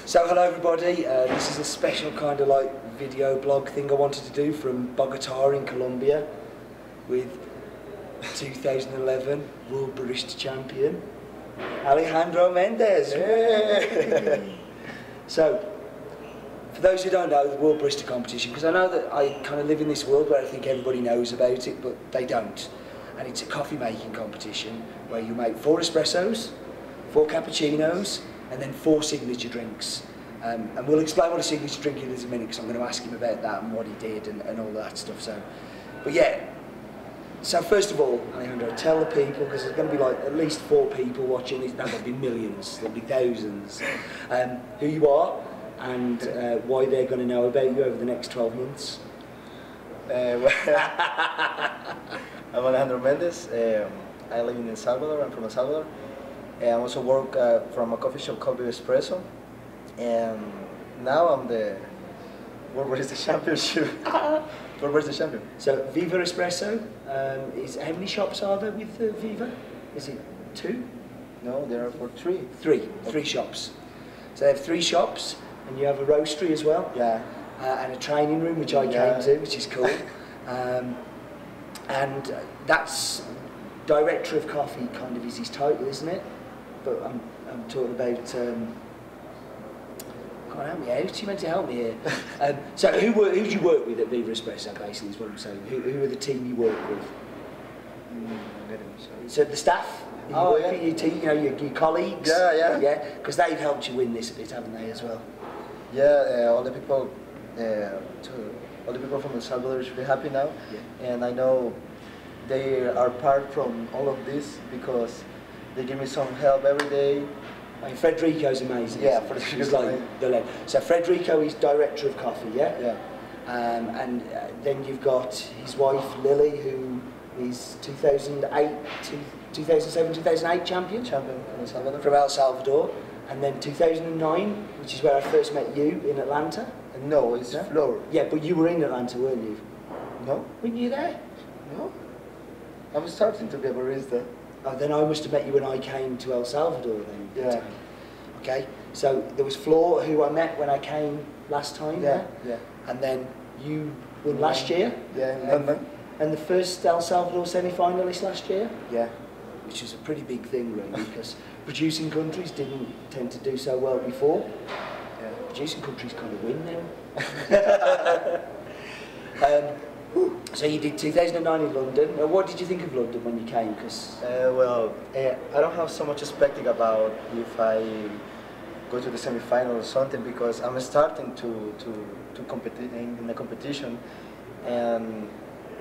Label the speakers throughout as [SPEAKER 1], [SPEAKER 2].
[SPEAKER 1] So hello everybody, this is a special kind of like video blog thing I wanted to do from Bogota in Colombia with 2011 World Barista Champion Alejandro Mendez. So for those who don't know the World Barista competition, because I know that I kind of live in this world where I think everybody knows about it but they don't, and it's a coffee making competition where you make 4 espressos, 4 cappuccinos and then 4 signature drinks. And we'll explain what a signature drink is in a minute because I'm going to ask him about that and what he did and all that stuff. So, but yeah, so first of all, Alejandro, tell the people, because there's going to be like at least 4 people watching this, no, there'll be millions, there'll be thousands, who you are and why they're going to know about you over the next 12 months.
[SPEAKER 2] I'm Alejandro Mendez. I live in El Salvador. I'm from El Salvador. I also work from a coffee shop called Espresso, and now I'm the World Barista Championship. World Barista Champion.
[SPEAKER 1] So Viva Espresso, how many shops are there with Viva? Is it 2?
[SPEAKER 2] No, there are 3.
[SPEAKER 1] 3 shops. So they have 3 shops, and you have a roastery as well.
[SPEAKER 2] Yeah.
[SPEAKER 1] And a training room, which I came to, which is cool. And that's Director of Coffee, kind of is his title, isn't it? But I'm talking about, can't help me out, you meant to help me here. So who do you work with at Viva Espresso, basically, is what I'm saying? Who are the team you work with? So the staff?
[SPEAKER 2] Oh,
[SPEAKER 1] yeah. Your team, you know, your colleagues?
[SPEAKER 2] Yeah.
[SPEAKER 1] Because they've helped you win this a bit, haven't they, as well?
[SPEAKER 2] Yeah, all the people from El Salvador should be happy now. Yeah. And I know they are part from all of this because they give me some help every day.
[SPEAKER 1] I mean, Frederico's amazing.
[SPEAKER 2] Yeah, Frederico's
[SPEAKER 1] like the lead. So Frederico is Director of Coffee, yeah?
[SPEAKER 2] Yeah.
[SPEAKER 1] And then you've got his wife Lily, who is 2007, 2008 champion?
[SPEAKER 2] Champion from El Salvador.
[SPEAKER 1] From El Salvador. And then 2009, which is where I first met you in Atlanta.
[SPEAKER 2] No, it's Flor.
[SPEAKER 1] Yeah, but you were in Atlanta, weren't you?
[SPEAKER 2] No.
[SPEAKER 1] Weren't you there?
[SPEAKER 2] No. I'm starting to be a barista.
[SPEAKER 1] Oh, then I must have met you when I came to El Salvador then.
[SPEAKER 2] Yeah.
[SPEAKER 1] Okay, so there was Flor, who I met when I came last time.
[SPEAKER 2] Yeah.
[SPEAKER 1] And then you won last year.
[SPEAKER 2] Yeah, in London.
[SPEAKER 1] And the first El Salvador semi-finalist last year.
[SPEAKER 2] Yeah.
[SPEAKER 1] Which is a pretty big thing, really, because producing countries didn't tend to do so well before.
[SPEAKER 2] Yeah.
[SPEAKER 1] Producing countries kind of win now. So you did 2009 in London. What did you think of London when you came? Because
[SPEAKER 2] I don't have so much expecting about if I go to the semi-final or something, because I'm starting to compete in the competition, and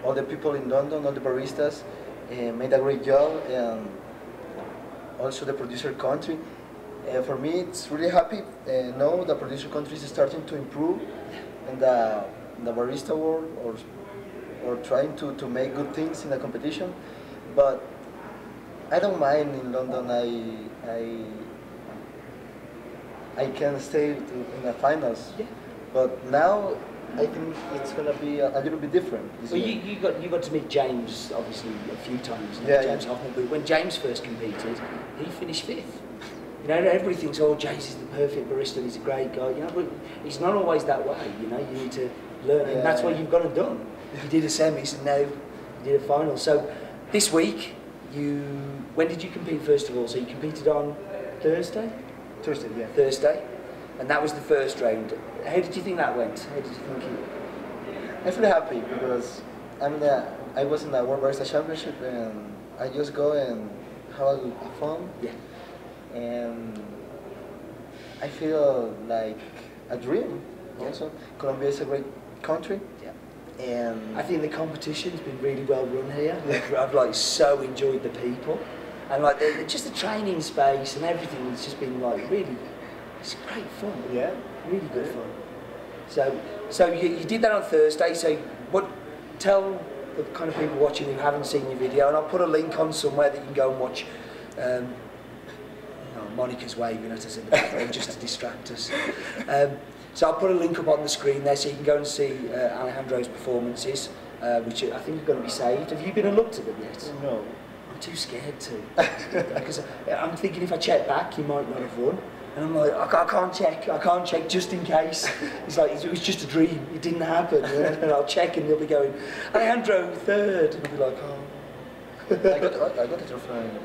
[SPEAKER 2] all the people in London, all the baristas, made a great job, and also the producer country. For me, it's really happy. Now the producer country is starting to improve in the barista world, or trying to make good things in the competition. But I don't mind in London. I can stay in the finals. Yeah. But now I think it's gonna be a little bit different.
[SPEAKER 1] Well, you got to meet James obviously a few times.
[SPEAKER 2] Yeah,
[SPEAKER 1] James Hoffman, but when James first competed, he finished 5th. You know, everybody thinks, oh, James is the perfect barista, he's a great guy. You know, but it's not always that way. You know, you need to learn, and that's what you've got to do. You did a semis and now you did a final. So this week, when did you compete first of all? So you competed on Thursday?
[SPEAKER 2] Thursday, yeah.
[SPEAKER 1] Thursday, and that was the first round. How did you think that went? How did you think it?
[SPEAKER 2] I feel happy because I was in the World Barista Championship, and I just go and have a fun.
[SPEAKER 1] Yeah.
[SPEAKER 2] And I feel like a dream. Also, Colombia is a great country.
[SPEAKER 1] Yeah.
[SPEAKER 2] And
[SPEAKER 1] I think the competition's been really well run here. I've like so enjoyed the people, and like just the training space and everything has just been like really, it's great fun.
[SPEAKER 2] Yeah.
[SPEAKER 1] Really good fun. So you did that on Thursday. So tell the kind of people watching who haven't seen your video, and I'll put a link on somewhere that you can go and watch. Monica's waving at us in the background just to distract us. So I'll put a link up on the screen there so you can go and see Alejandro's performances, which I think are going to be saved. Have you been and looked at them yet?
[SPEAKER 2] No.
[SPEAKER 1] I'm too scared to. Because I'm thinking if I check back, you might not have won. And I'm like, I can't check just in case. It's like, it was just a dream, it didn't happen. And I'll check and they'll be going, Alejandro, third. And I'll be like, oh.
[SPEAKER 2] I got a trophy in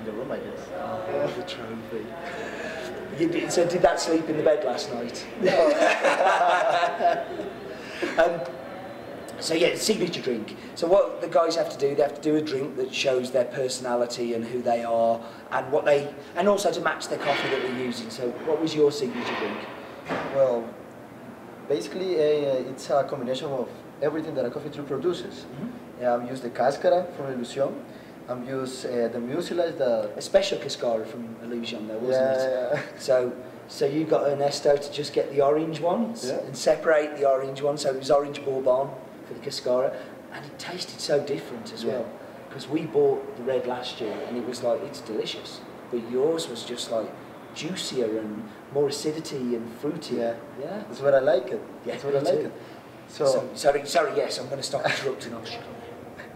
[SPEAKER 2] the room, I guess.
[SPEAKER 1] Oh, the trophy. So did that sleep in the bed last night?
[SPEAKER 2] No.
[SPEAKER 1] So yeah, signature drink. So what the guys have to do, they have to do a drink that shows their personality and who they are, and what they, and also to match their coffee that they're using. So what was your signature drink?
[SPEAKER 2] Well, basically it's a combination of everything that a coffee tree produces. I've used the cascara from Ilusión. I've used the mucilage,
[SPEAKER 1] a special cascara from Illusion though, wasn't it?
[SPEAKER 2] Yeah.
[SPEAKER 1] So you got Ernesto to just get the orange ones and separate the orange ones. So it was orange bourbon for the cascara, and it tasted so different as well. Because we bought the red last year, and it was like, it's delicious. But yours was just like juicier and more acidity and fruity.
[SPEAKER 2] Yeah.
[SPEAKER 1] Yeah.
[SPEAKER 2] That's what I like it.
[SPEAKER 1] Yeah,
[SPEAKER 2] that's what I like it.
[SPEAKER 1] So sorry, yes, I'm going to stop interrupting.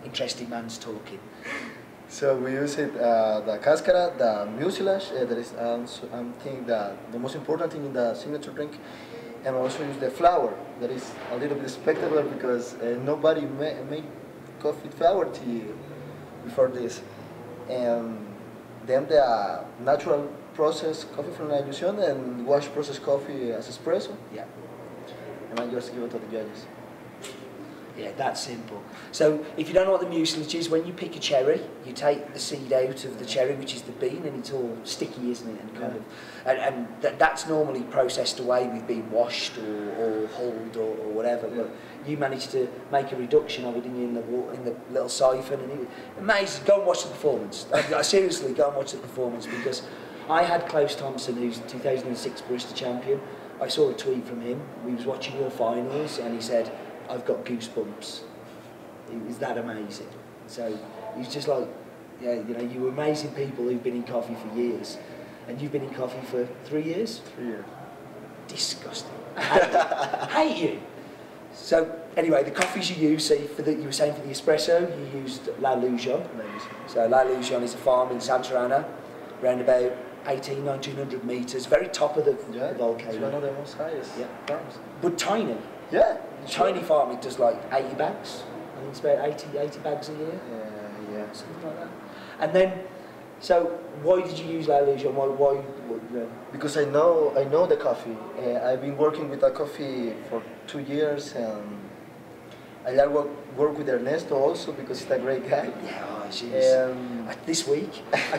[SPEAKER 1] Interesting man's talking.
[SPEAKER 2] So we use it, the cascara, the mucilage, that is, I think the most important thing in the signature drink, and also use the flour. That is a little bit spectacular because nobody made coffee flour tea before this. And then the natural process coffee from La Ilusión and wash process coffee as espresso.
[SPEAKER 1] Yeah.
[SPEAKER 2] And I just give it to the judges.
[SPEAKER 1] Yeah, that's simple. So if you don't know what the mucilage is, when you pick a cherry, you take the seed out of the cherry, which is the bean, and it's all sticky, isn't it? And kind of, and that's normally processed away with being washed or hulled or whatever. But you managed to make a reduction of it in the little siphon, and it was amazing. Go and watch the performance. I seriously, go and watch the performance, because I had Klaus Thompson, who's 2006 Barista champion. I saw a tweet from him. We was watching your finals, and he said, "I've got goosebumps." It was that amazing. So he's just like, yeah, you know, you were amazing people who've been in coffee for years, and you've been in coffee for 3 years.
[SPEAKER 2] 3 years.
[SPEAKER 1] Disgusting. Hate you. So anyway, the coffees you use. So you were saying for the espresso, you used La Ilusión. So La Ilusión is a farm in Santa Ana, around about 1900 meters, very top of the volcano.
[SPEAKER 2] It's one of the most highest farms.
[SPEAKER 1] But tiny.
[SPEAKER 2] Yeah.
[SPEAKER 1] Tiny farm, it does like 80 bags. I think it's about 80 bags a year.
[SPEAKER 2] Yeah.
[SPEAKER 1] Something like that. And then, so why did you use La Ilusión? Why
[SPEAKER 2] Because I know the coffee. I've been working with a coffee for 2 years, and I like work with Ernesto also because he's a great guy.
[SPEAKER 1] Yeah, oh, jeez. This week, I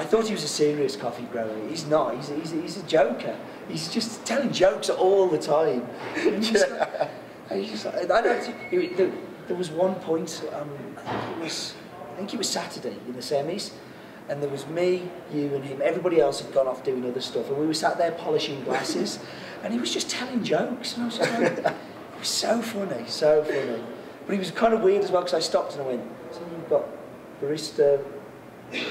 [SPEAKER 1] thought he was a serious coffee grower. He's not. He's a joker. He's just telling jokes all the time. There was one point. I think it was Saturday in the semis, and there was me, you, and him. Everybody else had gone off doing other stuff, and we were sat there polishing glasses, and he was just telling jokes, and I was just like, it was so funny, so funny. But he was kind of weird as well, because I stopped and I went, so you've got barista,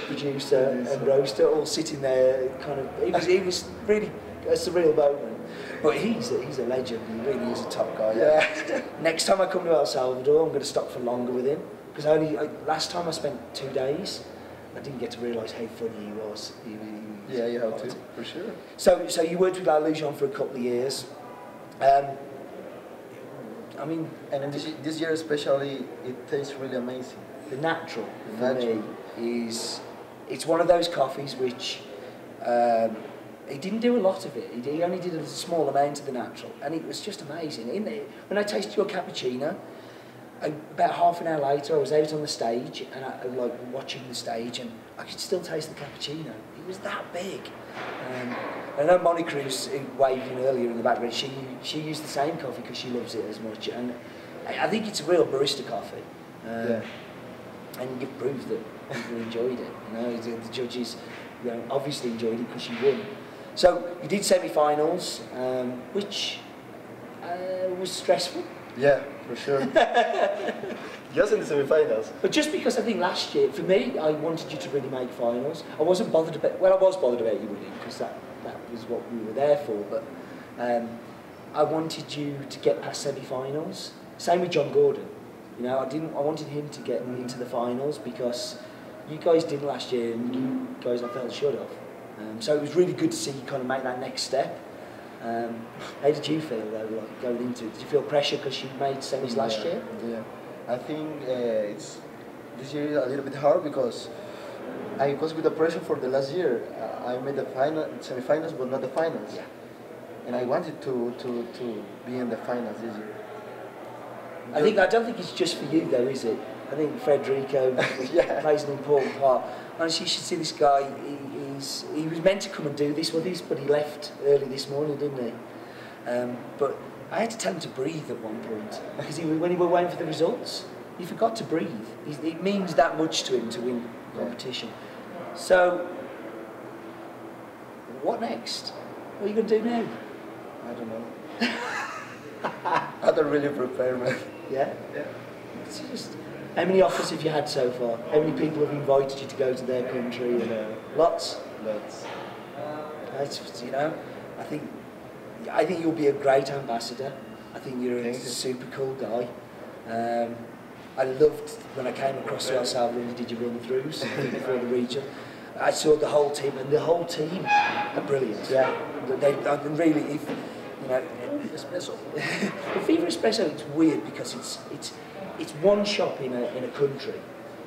[SPEAKER 1] producer, and roaster all sitting there, kind of. He was really a surreal moment. But he's a legend. He really is a top guy. Yeah. Next time I come to El Salvador, I'm going to stop for longer with him, because last time I spent 2 days. I didn't get to realise how funny he was.
[SPEAKER 2] Yeah, you have to, for sure.
[SPEAKER 1] So you worked with La Ilusión for a couple of years. I mean,
[SPEAKER 2] and in this year especially, it tastes really amazing.
[SPEAKER 1] The natural for me is, it's one of those coffees which he didn't do a lot of it. He only did a small amount of the natural, and it was just amazing. When I tasted your cappuccino, about half an hour later, I was out on the stage, and I was like watching the stage, and I could still taste the cappuccino. It was that big. I know Monica, who's waving earlier in the background, she used the same coffee because she loves it as much, and I think it's a real barista coffee. And you've proved that people enjoyed it. You know, the judges, obviously enjoyed it because you won. So you did semi-finals, which was stressful.
[SPEAKER 2] Yeah, for sure. Just in the semi-finals.
[SPEAKER 1] But just because I think last year, for me, I wanted you to really make finals. I wasn't bothered about, well, I was bothered about you winning, because that was what we were there for, but I wanted you to get past semi-finals. Same with John Gordon. You know, I wanted him to get into the finals, because you guys didn't last year, and you guys I felt should have. So it was really good to see you kind of make that next step. How did you feel though, like going into it? Did you feel pressure because you made semis last year?
[SPEAKER 2] Yeah, I think this year is a little bit hard because I was with the pressure for the last year. I made the semi-finals, but not the finals.
[SPEAKER 1] Yeah.
[SPEAKER 2] And I wanted to be in the finals this year.
[SPEAKER 1] I don't think it's just for you though, is it? I think Federico plays an important part. Honestly, you should see this guy. He was meant to come and do this with us, but he left early this morning, didn't he? But I had to tell him to breathe at one point because when he were waiting for the results, he forgot to breathe. It means that much to him to win competition. So, what next? What are you going to do now?
[SPEAKER 2] I don't know. I don't really prepare, man.
[SPEAKER 1] Yeah? Yeah. It's just, how many offers have you had so far? How many people have invited you to go to their country? Lots?
[SPEAKER 2] Lots.
[SPEAKER 1] You know, I think you'll be a great ambassador. I think you're a super cool guy. I loved when I came across to El Salvador and you did your run-throughs before the region. I saw the whole team, and the whole team are brilliant. Yeah, they really, if you know, espresso. The Fever Espresso, it's weird because it's one shop in a country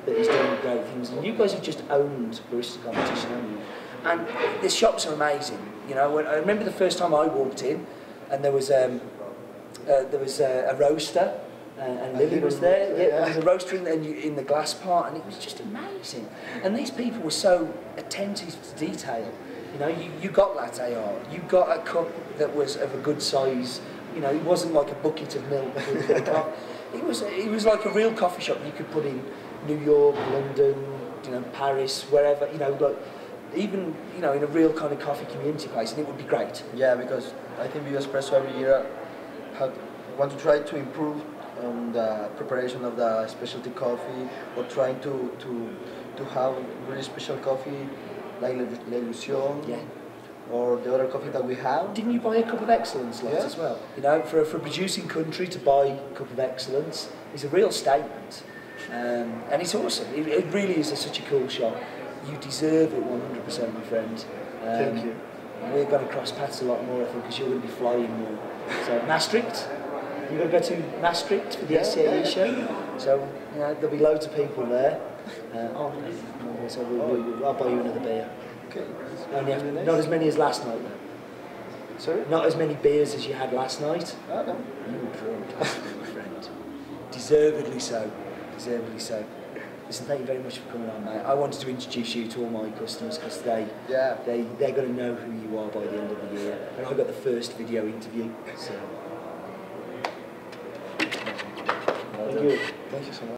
[SPEAKER 1] that is doing great things, and you guys have just owned Barista competition, haven't you? And the shops are amazing. You know, I remember the first time I walked in, and there was a roaster. And Lily was there. Yeah, there was a roaster in the glass part, and it was just amazing. And these people were so attentive to detail. You know, you got latte art. You got a cup that was of a good size. You know, it wasn't like a bucket of milk. It was like a real coffee shop you could put in New York, London, you know, Paris, wherever. You know, like even in a real kind of coffee community place, and it would be great.
[SPEAKER 2] Yeah, because I think Viva Espresso every year want to try to improve the preparation of the specialty coffee, or trying to have really special coffee like L'Illusion, or the other coffee that we have.
[SPEAKER 1] Didn't you buy a Cup of Excellence as well? You know, for a producing country to buy a Cup of Excellence is a real statement, and it's awesome. It really is such a cool shop. You deserve it 100%, my friend.
[SPEAKER 2] Thank you.
[SPEAKER 1] We're going to cross paths a lot more, I think, because you're going to be flying more. So Maastricht. You're going to go to Maastricht for the SCAE show, so you know, there'll be loads of people there. So I'll buy you another beer.
[SPEAKER 2] Okay.
[SPEAKER 1] Not as many as last night, though.
[SPEAKER 2] Sorry?
[SPEAKER 1] Not as many beers as you had last night.
[SPEAKER 2] Oh, no.
[SPEAKER 1] You were drunk, my friend. Deservedly so. Deservedly so. Listen, thank you very much for coming on, mate. I wanted to introduce you to all my customers because they're going to know who you are by the end of the year. And I got the first video interview, so. Thank you.
[SPEAKER 2] Thank you so much.